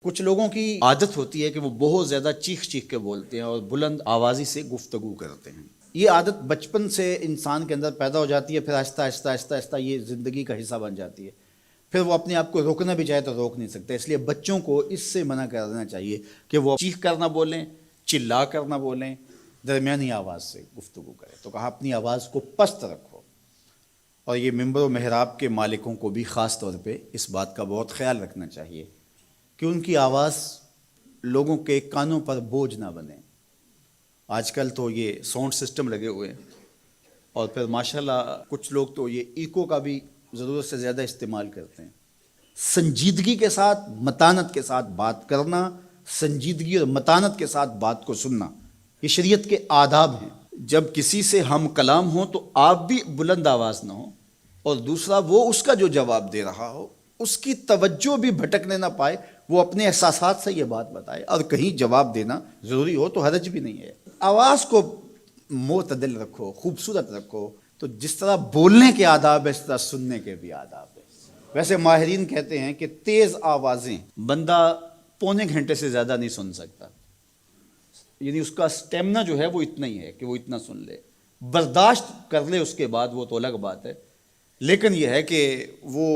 کچھ لوگوں کی عادت ہوتی ہے کہ وہ بہت زیادہ چیخ چیخ کے بولتے ہیں اور بلند آوازی سے گفتگو کرتے ہیں. یہ عادت بچپن سے انسان کے اندر پیدا ہو جاتی ہے، پھر آہستہ آہستہ آہستہ آہستہ یہ زندگی کا حصہ بن جاتی ہے. پھر وہ اپنے آپ کو روکنا بھی چاہے تو روک نہیں سکتے. اس لیے بچوں کو اس سے منع کر دینا چاہیے کہ وہ چیخ کر نہ بولیں، چلا کر نہ بولیں، درمیانی آواز سے گفتگو کریں. تو کہا اپنی آواز کو پست رکھو. اور یہ ممبر و محراب کے مالکوں کو بھی خاص طور پہ اس بات کا بہت خیال رکھنا چاہیے کہ ان کی آواز لوگوں کے کانوں پر بوجھ نہ بنے. آج کل تو یہ ساؤنڈ سسٹم لگے ہوئے ہیں، اور پھر ماشاءاللہ کچھ لوگ تو یہ ایکو کا بھی ضرورت سے زیادہ استعمال کرتے ہیں. سنجیدگی کے ساتھ، متانت کے ساتھ بات کرنا، سنجیدگی اور متانت کے ساتھ بات کو سننا، یہ شریعت کے آداب ہیں. جب کسی سے ہم کلام ہوں تو آپ بھی بلند آواز نہ ہو، اور دوسرا وہ اس کا جو جواب دے رہا ہو اس کی توجہ بھی بھٹکنے نہ پائے، وہ اپنے احساسات سے یہ بات بتائے. اور کہیں جواب دینا ضروری ہو تو حرج بھی نہیں ہے. آواز کو معتدل رکھو، خوبصورت رکھو. تو جس طرح بولنے کے آداب ہے اس طرح سننے کے بھی آداب ہے. ویسے ماہرین کہتے ہیں کہ تیز آوازیں بندہ پونے گھنٹے سے زیادہ نہیں سن سکتا، یعنی اس کا سٹیمنا جو ہے وہ اتنا ہی ہے کہ وہ اتنا سن لے. برداشت کر لے اس کے بعد وہ تو الگ بات ہے، لیکن یہ ہے کہ وہ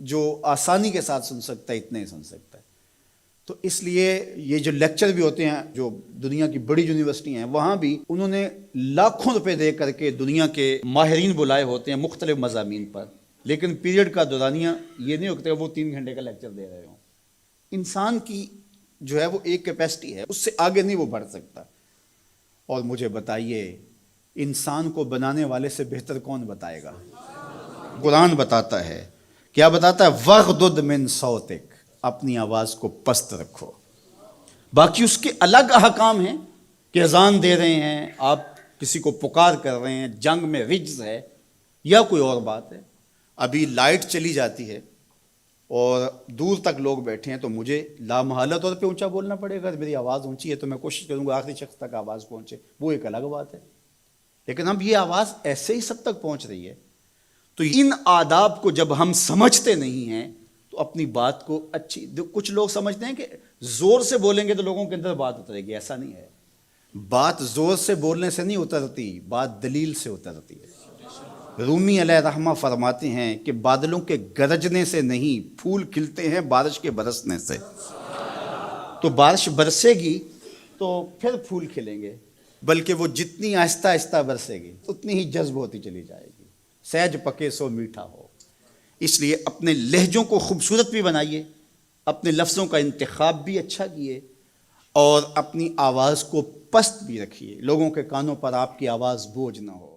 جو آسانی کے ساتھ سن سکتا ہے اتنا ہی سن سکتا ہے. تو اس لیے یہ جو لیکچر بھی ہوتے ہیں جو دنیا کی بڑی یونیورسٹی ہیں وہاں بھی انہوں نے لاکھوں روپے دے کر کے دنیا کے ماہرین بلائے ہوتے ہیں مختلف مضامین پر، لیکن پیریڈ کا دورانیہ یہ نہیں ہوتا کہ وہ 3 گھنٹے کا لیکچر دے رہے ہوں. انسان کی جو ہے وہ ایک کیپیسٹی ہے، اس سے آگے نہیں وہ بڑھ سکتا. اور مجھے بتائیے انسان کو بنانے والے سے بہتر کون بتائے گا؟ قرآن بتاتا ہے. کیا بتاتا ہے؟ وَغْضُضْ مِنْ صَوْتِكَ، اپنی آواز کو پست رکھو. باقی اس کے الگ احکام ہیں کہ اذان دے رہے ہیں، آپ کسی کو پکار کر رہے ہیں، جنگ میں رجز ہے یا کوئی اور بات ہے. ابھی لائٹ چلی جاتی ہے اور دور تک لوگ بیٹھے ہیں تو مجھے لامحالہ طور پہ اونچا بولنا پڑے گا. میری آواز اونچی ہے تو میں کوشش کروں گا آخری شخص تک آواز پہنچے، وہ ایک الگ بات ہے. لیکن اب یہ آواز ایسے ہی سب تک پہنچ رہی ہے. تو ان آداب کو جب ہم سمجھتے نہیں ہیں تو اپنی بات کو کچھ لوگ سمجھتے ہیں کہ زور سے بولیں گے تو لوگوں کے اندر بات اترے گی. ایسا نہیں ہے. بات زور سے بولنے سے نہیں اترتی، بات دلیل سے اترتی ہے. رومی علیہ رحمہ فرماتے ہیں کہ بادلوں کے گرجنے سے نہیں، پھول کھلتے ہیں بارش کے برسنے سے. تو بارش برسے گی تو پھر پھول کھلیں گے، بلکہ وہ جتنی آہستہ آہستہ برسے گی اتنی ہی جذب ہوتی چلی جائے گی. سہج پکے سو میٹھا ہو. اس لیے اپنے لہجوں کو خوبصورت بھی بنائیے، اپنے لفظوں کا انتخاب بھی اچھا کیے، اور اپنی آواز کو پست بھی رکھیے. لوگوں کے کانوں پر آپ کی آواز بوجھ نہ ہو.